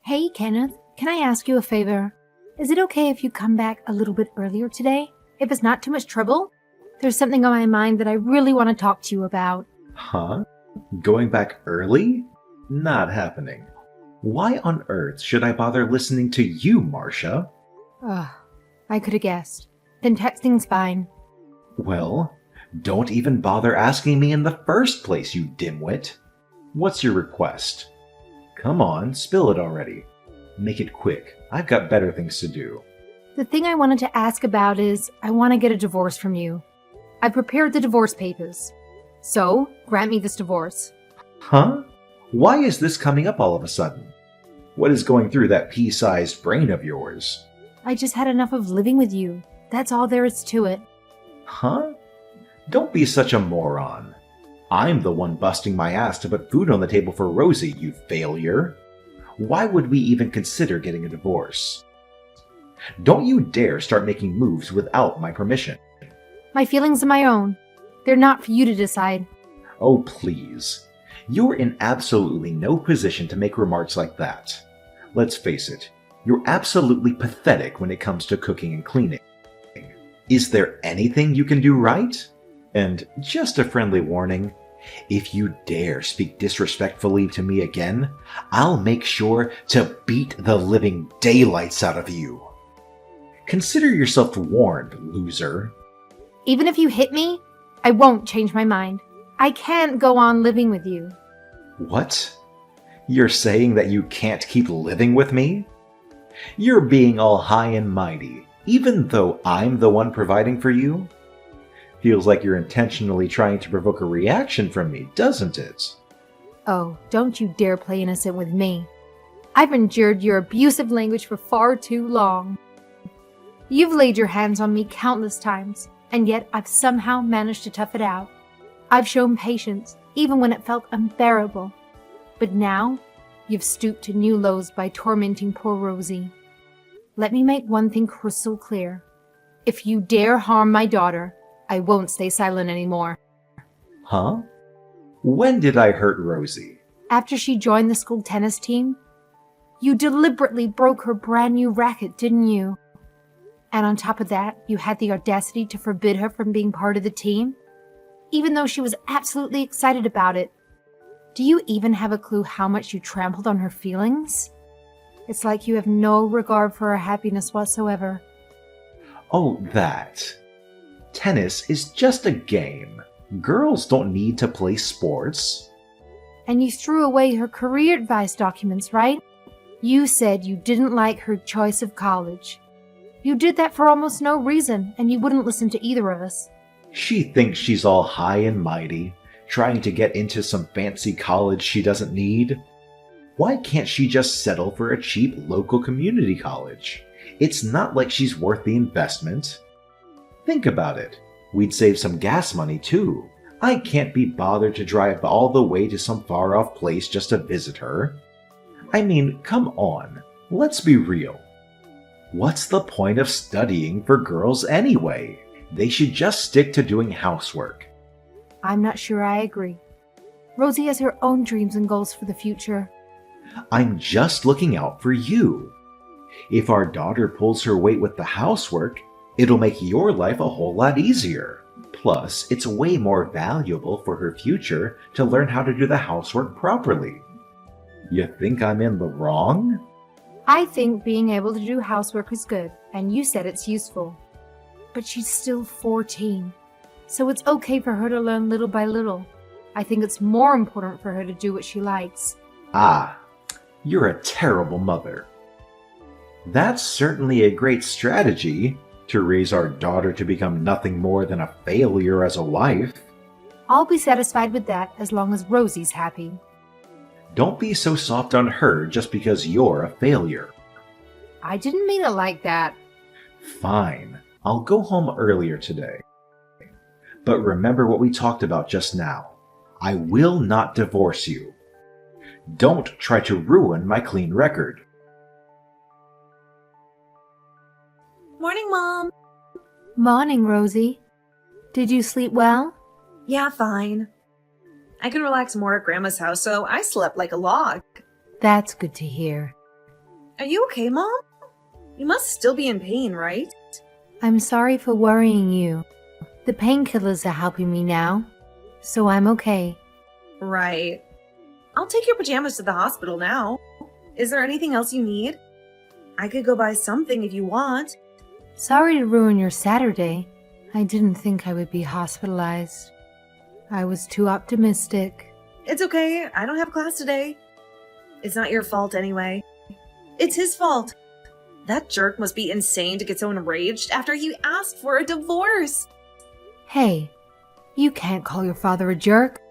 Hey, Kenneth, can I ask you a favor? Is it okay if you come back a little bit earlier today? If it's not too much trouble? There's something on my mind that I really want to talk to you about. Huh? Going back early? Not happening. Why on earth should I bother listening to you, Marcia? Ugh, I could have guessed. Then texting's fine. Well, don't even bother asking me in the first place, you dimwit. What's your request? Come on, spill it already. Make it quick. I've got better things to do. The thing I wanted to ask about is I want to get a divorce from you. I prepared the divorce papers. So, grant me this divorce. Huh? Why is this coming up all of a sudden? What is going through that pea-sized brain of yours? I just had enough of living with you. That's all there is to it. Huh? Don't be such a moron. I'm the one busting my ass to put food on the table for Rosie, you failure. Why would we even consider getting a divorce? Don't you dare start making moves without my permission. My feelings are my own. They're not for you to decide. Oh, please. You're in absolutely no position to make remarks like that. Let's face it, you're absolutely pathetic when it comes to cooking and cleaning. Is there anything you can do right? And just a friendly warning, if you dare speak disrespectfully to me again, I'll make sure to beat the living daylights out of you. Consider yourself warned, loser. Even if you hit me, I won't change my mind. I can't go on living with you. What? You're saying that you can't keep living with me? You're being all high and mighty, even though I'm the one providing for you? Feels like you're intentionally trying to provoke a reaction from me, doesn't it? Oh, don't you dare play innocent with me. I've endured your abusive language for far too long. You've laid your hands on me countless times, and yet I've somehow managed to tough it out. I've shown patience, even when it felt unbearable. But now, you've stooped to new lows by tormenting poor Rosie. Let me make one thing crystal clear. If you dare harm my daughter, I won't stay silent anymore. Huh? When did I hurt Rosie? After she joined the school tennis team, you deliberately broke her brand new racket, didn't you? And on top of that, you had the audacity to forbid her from being part of the team, even though she was absolutely excited about it. Do you even have a clue how much you trampled on her feelings? It's like you have no regard for her happiness whatsoever. Oh, that. Tennis is just a game. Girls don't need to play sports. And you threw away her career advice documents, right? You said you didn't like her choice of college. You did that for almost no reason, and you wouldn't listen to either of us. She thinks she's all high and mighty, trying to get into some fancy college she doesn't need. Why can't she just settle for a cheap local community college? It's not like she's worth the investment. Think about it. We'd save some gas money too. I can't be bothered to drive all the way to some far-off place just to visit her. I mean, come on. Let's be real. What's the point of studying for girls anyway? They should just stick to doing housework. I'm not sure I agree. Rosie has her own dreams and goals for the future. I'm just looking out for you. If our daughter pulls her weight with the housework, it'll make your life a whole lot easier. Plus, it's way more valuable for her future to learn how to do the housework properly. You think I'm in the wrong? I think being able to do housework is good, and you said it's useful. But she's still 14, so it's okay for her to learn little by little. I think it's more important for her to do what she likes. Ah, you're a terrible mother. That's certainly a great strategy, to raise our daughter to become nothing more than a failure as a wife. I'll be satisfied with that as long as Rosie's happy. Don't be so soft on her just because you're a failure. I didn't mean it like that. Fine, I'll go home earlier today. But remember what we talked about just now. I will not divorce you. Don't try to ruin my clean record. Morning, Mom. Morning, Rosie. Did you sleep well? Yeah, fine. I could relax more at Grandma's house, so I slept like a log. That's good to hear. Are you okay, Mom? You must still be in pain, right? I'm sorry for worrying you. The painkillers are helping me now, so I'm okay. Right. I'll take your pajamas to the hospital now. Is there anything else you need? I could go buy something if you want. Sorry to ruin your Saturday. I didn't think I would be hospitalized. I was too optimistic. It's okay. I don't have class today. It's not your fault anyway. It's his fault. That jerk must be insane to get so enraged after he asked for a divorce. Hey, you can't call your father a jerk.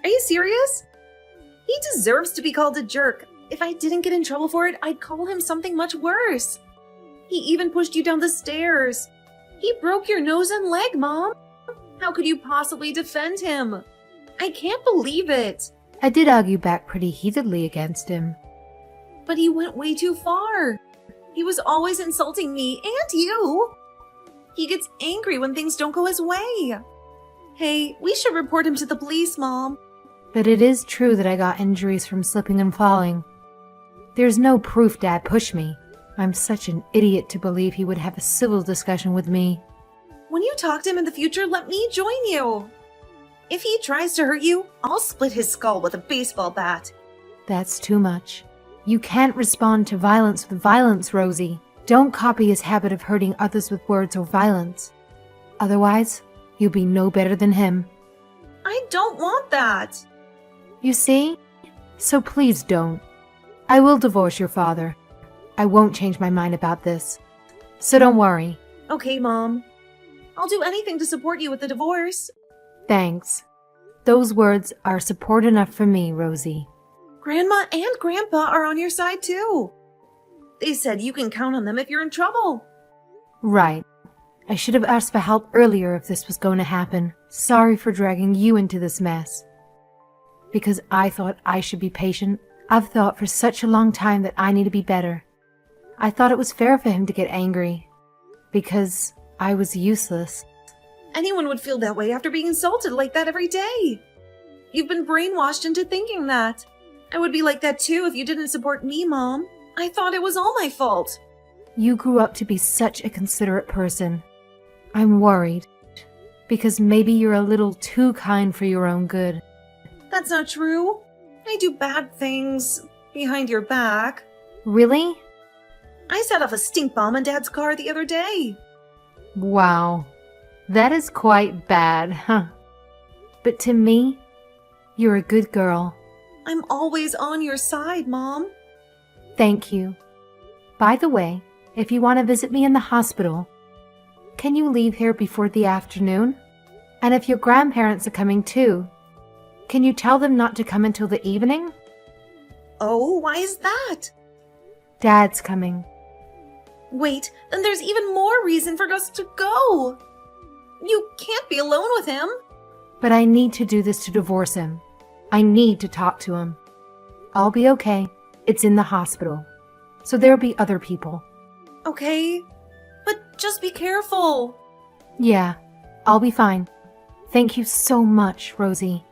Are you serious? He deserves to be called a jerk. If I didn't get in trouble for it, I'd call him something much worse. He even pushed you down the stairs. He broke your nose and leg, Mom. How could you possibly defend him? I can't believe it. I did argue back pretty heatedly against him. But he went way too far. He was always insulting me and you. He gets angry when things don't go his way. Hey, we should report him to the police, Mom. But it is true that I got injuries from slipping and falling. There's no proof Dad pushed me. I'm such an idiot to believe he would have a civil discussion with me. When you talk to him in the future, let me join you. If he tries to hurt you, I'll split his skull with a baseball bat. That's too much. You can't respond to violence with violence, Rosie. Don't copy his habit of hurting others with words or violence. Otherwise, you'll be no better than him. I don't want that. You see? So please don't. I will divorce your father. I won't change my mind about this. So don't worry. Okay, Mom. I'll do anything to support you with the divorce. Thanks. Those words are support enough for me, Rosie. Grandma and Grandpa are on your side, too. They said you can count on them if you're in trouble. Right. I should have asked for help earlier if this was going to happen. Sorry for dragging you into this mess. Because I thought I should be patient, I've thought for such a long time that I need to be better. I thought it was fair for him to get angry. Because I was useless. Anyone would feel that way after being insulted like that every day. You've been brainwashed into thinking that. I would be like that too if you didn't support me, Mom. I thought it was all my fault. You grew up to be such a considerate person. I'm worried. Because maybe you're a little too kind for your own good. That's not true. I do bad things behind your back. Really? I set off a stink bomb in Dad's car the other day. Wow. That is quite bad, huh? But to me, you're a good girl. I'm always on your side, Mom. Thank you. By the way, if you want to visit me in the hospital, can you leave here before the afternoon? And if your grandparents are coming too, can you tell them not to come until the evening? Oh, why is that? Dad's coming. Wait, then there's even more reason for us to go. You can't be alone with him. But I need to do this to divorce him. I need to talk to him. I'll be okay. It's in the hospital. So there'll be other people. Okay, but just be careful. Yeah, I'll be fine. Thank you so much, Rosie.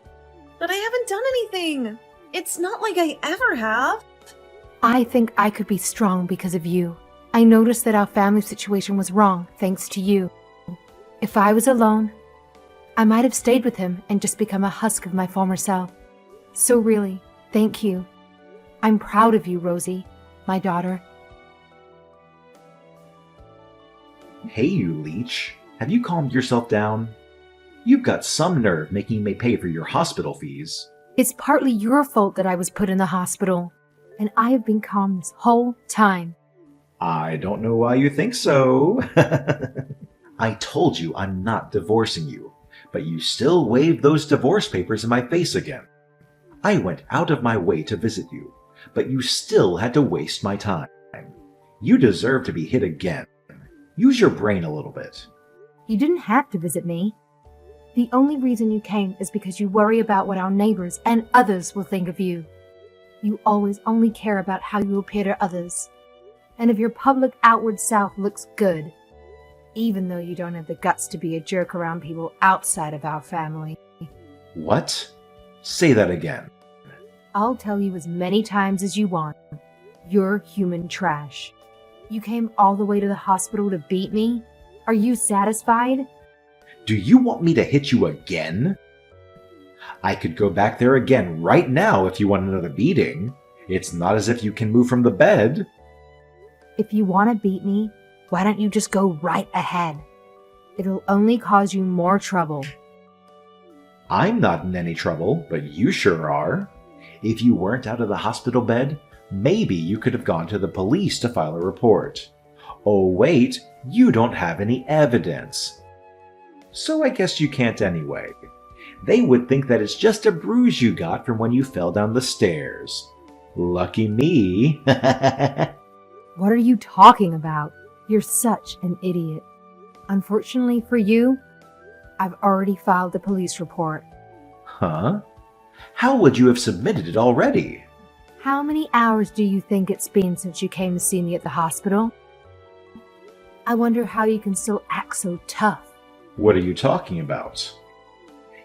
But I haven't done anything. It's not like I ever have. I think I could be strong because of you. I noticed that our family situation was wrong thanks to you. If I was alone, I might have stayed with him and just become a husk of my former self. So really, thank you. I'm proud of you, Rosie, my daughter. Hey, you leech. Have you calmed yourself down? You've got some nerve making me pay for your hospital fees. It's partly your fault that I was put in the hospital, and I have been calm this whole time. I don't know why you think so. I told you I'm not divorcing you, but you still waved those divorce papers in my face again. I went out of my way to visit you, but you still had to waste my time. You deserve to be hit again. Use your brain a little bit. You didn't have to visit me. The only reason you came is because you worry about what our neighbors and others will think of you. You always only care about how you appear to others, and if your public outward self looks good, even though you don't have the guts to be a jerk around people outside of our family. What? Say that again. I'll tell you as many times as you want. You're human trash. You came all the way to the hospital to beat me? Are you satisfied? Do you want me to hit you again? I could go back there again right now if you want another beating. It's not as if you can move from the bed. If you want to beat me, why don't you just go right ahead? It'll only cause you more trouble. I'm not in any trouble, but you sure are. If you weren't out of the hospital bed, maybe you could have gone to the police to file a report. Oh wait, you don't have any evidence. So I guess you can't anyway. They would think that it's just a bruise you got from when you fell down the stairs. Lucky me. What are you talking about? You're such an idiot. Unfortunately for you, I've already filed the police report. Huh? How would you have submitted it already? How many hours do you think it's been since you came to see me at the hospital? I wonder how you can still act so tough. What are you talking about?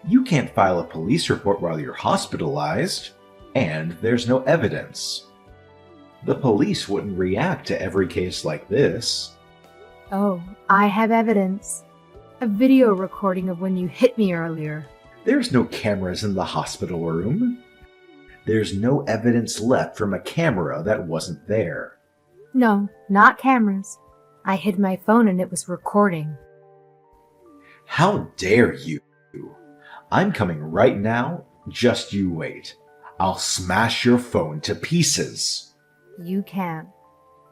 You can't file a police report while you're hospitalized, and there's no evidence. The police wouldn't react to every case like this. Oh, I have evidence. A video recording of when you hit me earlier. There's no cameras in the hospital room. There's no evidence left from a camera that wasn't there. No, not cameras. I hid my phone and it was recording. How dare you? I'm coming right now. Just you wait. I'll smash your phone to pieces. You can't.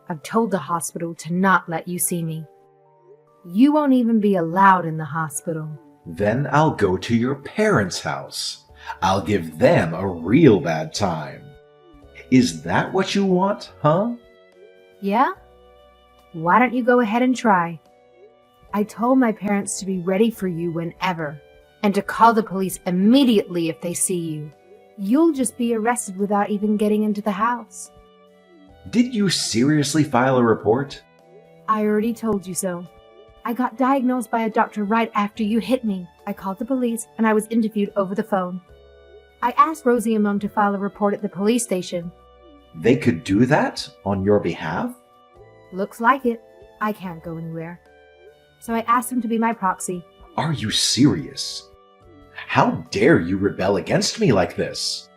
I've told the hospital to not let you see me. You won't even be allowed in the hospital. Then I'll go to your parents' house. I'll give them a real bad time. Is that what you want, huh? Yeah? Why don't you go ahead and try? I told my parents to be ready for you whenever, and to call the police immediately if they see you. You'll just be arrested without even getting into the house. Did you seriously file a report? I already told you so. I got diagnosed by a doctor right after you hit me. I called the police and I was interviewed over the phone. I asked Rosie and Mom to file a report at the police station. They could do that on your behalf? Looks like it. I can't go anywhere. So I asked them to be my proxy. Are you serious? How dare you rebel against me like this?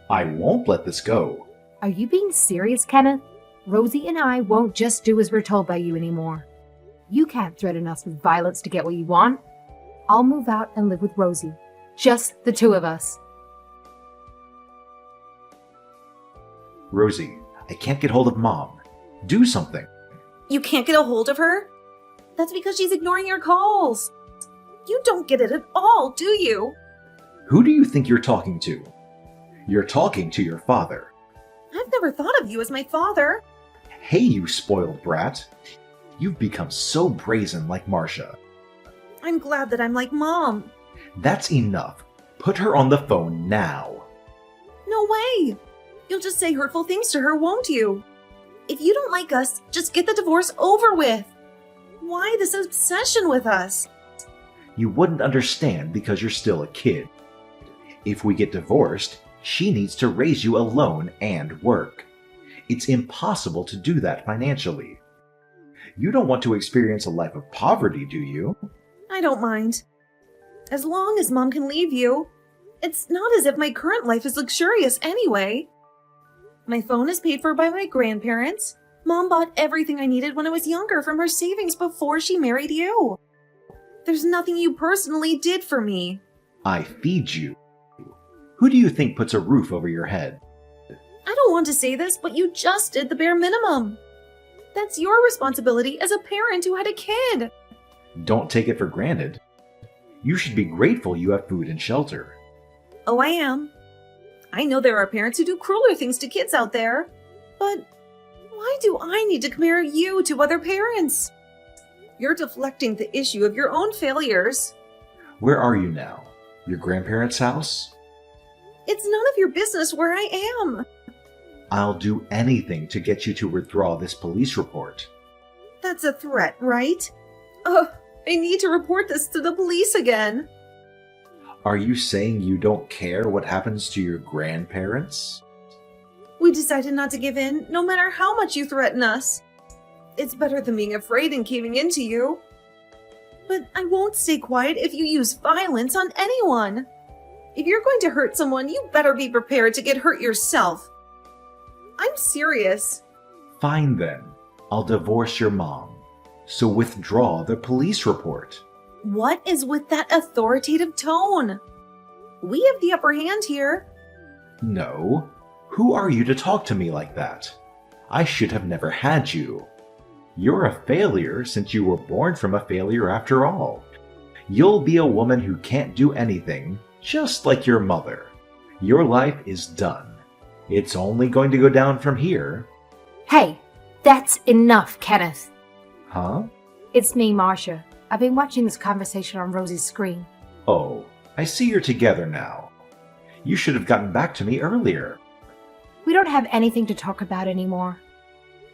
I won't let this go. Are you being serious, Kenneth? Rosie and I won't just do as we're told by you anymore. You can't threaten us with violence to get what you want. I'll move out and live with Rosie. Just the two of us. Rosie, I can't get hold of Mom. Do something. You can't get a hold of her? That's because she's ignoring your calls. You don't get it at all, do you? Who do you think you're talking to? You're talking to your father. I've never thought of you as my father. Hey, you spoiled brat. You've become so brazen like Marcia. I'm glad that I'm like Mom. That's enough. Put her on the phone now. No way. You'll just say hurtful things to her, won't you? If you don't like us, just get the divorce over with. Why this obsession with us? You wouldn't understand because you're still a kid. If we get divorced, she needs to raise you alone and work. It's impossible to do that financially. You don't want to experience a life of poverty, do you? I don't mind. As long as Mom can leave you. It's not as if my current life is luxurious anyway. My phone is paid for by my grandparents. Mom bought everything I needed when I was younger from her savings before she married you. There's nothing you personally did for me. I feed you. Who do you think puts a roof over your head? I don't want to say this, but you just did the bare minimum. That's your responsibility as a parent who had a kid. Don't take it for granted. You should be grateful you have food and shelter. Oh, I am. I know there are parents who do crueler things to kids out there, but why do I need to compare you to other parents? You're deflecting the issue of your own failures. Where are you now? Your grandparents' house? It's none of your business where I am. I'll do anything to get you to withdraw this police report. That's a threat, right? I need to report this to the police again. Are you saying you don't care what happens to your grandparents? We decided not to give in, no matter how much you threaten us. It's better than being afraid and caving into you. But I won't stay quiet if you use violence on anyone. If you're going to hurt someone, you better be prepared to get hurt yourself. I'm serious. Fine then. I'll divorce your mom. So withdraw the police report. What is with that authoritative tone? We have the upper hand here. No. Who are you to talk to me like that? I should have never had you. You're a failure since you were born from a failure after all. You'll be a woman who can't do anything, just like your mother. Your life is done. It's only going to go down from here. Hey, that's enough, Kenneth. Huh? It's me, Marcia. I've been watching this conversation on Rosie's screen. Oh, I see you're together now. You should have gotten back to me earlier. We don't have anything to talk about anymore.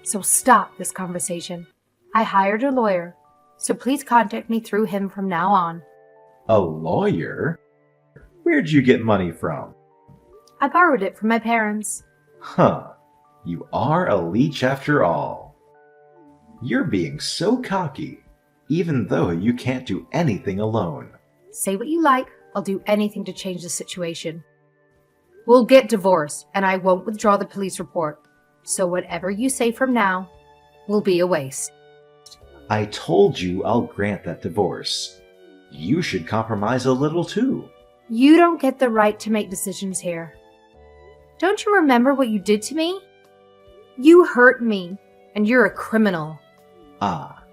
So stop this conversation. I hired a lawyer, so please contact me through him from now on. A lawyer? Where'd you get money from? I borrowed it from my parents. Huh. You are a leech after all. You're being so cocky, even though you can't do anything alone. Say what you like, I'll do anything to change the situation. We'll get divorced, and I won't withdraw the police report. So whatever you say from now will be a waste. I told you I'll grant that divorce. You should compromise a little too. You don't get the right to make decisions here. Don't you remember what you did to me? You hurt me, and you're a criminal. Ah,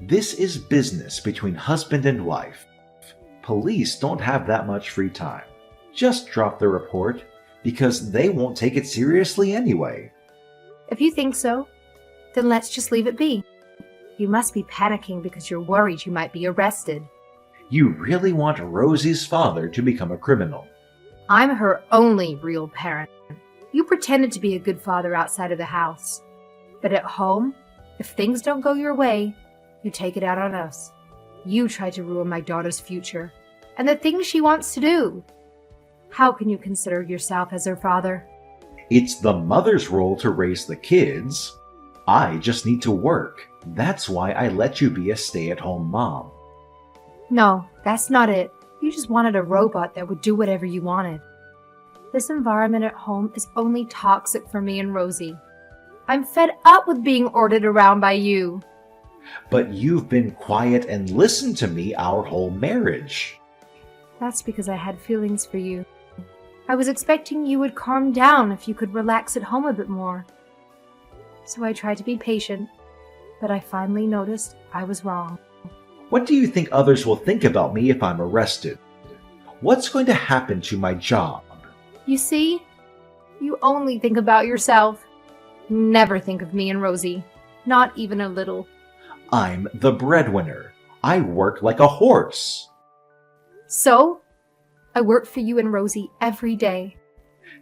this is business between husband and wife. Police don't have that much free time. Just drop the report, because they won't take it seriously anyway. If you think so, then let's just leave it be. You must be panicking because you're worried you might be arrested. You really want Rosie's father to become a criminal? I'm her only real parent. You pretended to be a good father outside of the house. But at home, if things don't go your way, you take it out on us. You tried to ruin my daughter's future and the things she wants to do. How can you consider yourself as her father? It's the mother's role to raise the kids. I just need to work. That's why I let you be a stay-at-home mom. No, that's not it. You just wanted a robot that would do whatever you wanted. This environment at home is only toxic for me and Rosie. I'm fed up with being ordered around by you. But you've been quiet and listened to me our whole marriage. That's because I had feelings for you. I was expecting you would calm down if you could relax at home a bit more. So I tried to be patient, but I finally noticed I was wrong. What do you think others will think about me if I'm arrested? What's going to happen to my job? You see? You only think about yourself. Never think of me and Rosie. Not even a little. I'm the breadwinner. I work like a horse. So? I work for you and Rosie every day.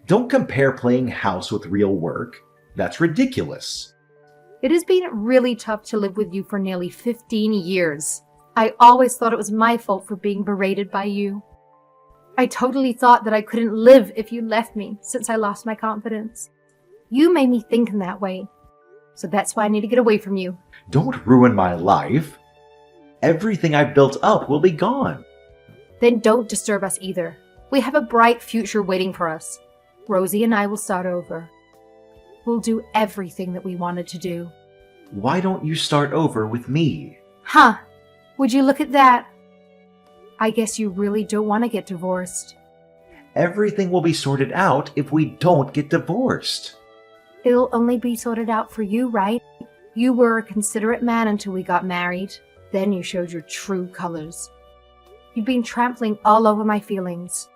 Don't compare playing house with real work. That's ridiculous. It has been really tough to live with you for nearly 15 years. I always thought it was my fault for being berated by you. I totally thought that I couldn't live if you left me since I lost my confidence. You made me think in that way. So that's why I need to get away from you. Don't ruin my life. Everything I've built up will be gone. Then don't disturb us either. We have a bright future waiting for us. Rosie and I will start over. We'll do everything that we wanted to do. Why don't you start over with me? Huh? Would you look at that? I guess you really don't want to get divorced. Everything will be sorted out if we don't get divorced. It'll only be sorted out for you, right? You were a considerate man until we got married. Then you showed your true colors. You've been trampling all over my feelings.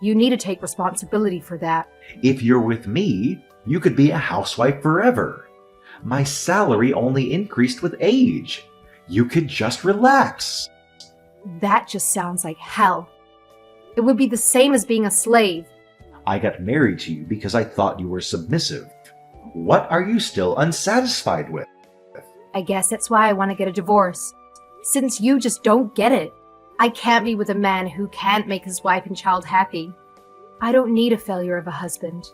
You need to take responsibility for that. If you're with me, you could be a housewife forever. My salary only increased with age. You could just relax. That just sounds like hell. It would be the same as being a slave. I got married to you because I thought you were submissive. What are you still unsatisfied with? I guess that's why I want to get a divorce. Since you just don't get it. I can't be with a man who can't make his wife and child happy. I don't need a failure of a husband.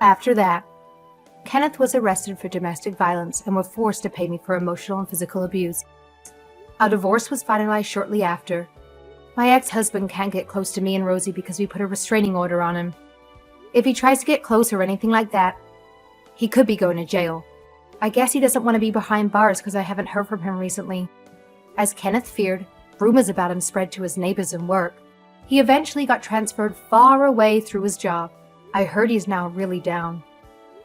After that, Kenneth was arrested for domestic violence and were forced to pay me for emotional and physical abuse. Our divorce was finalized shortly after. My ex-husband can't get close to me and Rosie because we put a restraining order on him. If he tries to get close or anything like that, he could be going to jail. I guess he doesn't want to be behind bars because I haven't heard from him recently. As Kenneth feared, rumors about him spread to his neighbors and work. He eventually got transferred far away through his job. I heard he's now really down.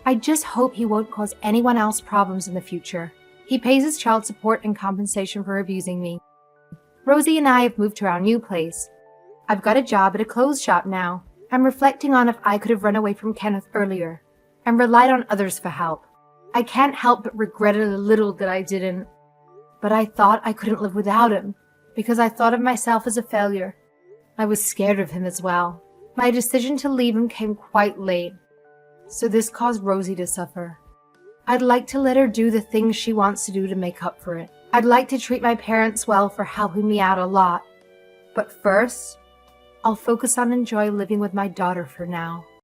I just hope he won't cause anyone else problems in the future. He pays his child support and compensation for abusing me. Rosie and I have moved to our new place. I've got a job at a clothes shop now. I'm reflecting on if I could have run away from Kenneth earlier and relied on others for help. I can't help but regret it a little that I didn't. But I thought I couldn't live without him because I thought of myself as a failure. I was scared of him as well. My decision to leave him came quite late, so this caused Rosie to suffer. I'd like to let her do the things she wants to do to make up for it. I'd like to treat my parents well for helping me out a lot. But first, I'll focus on enjoy living with my daughter for now.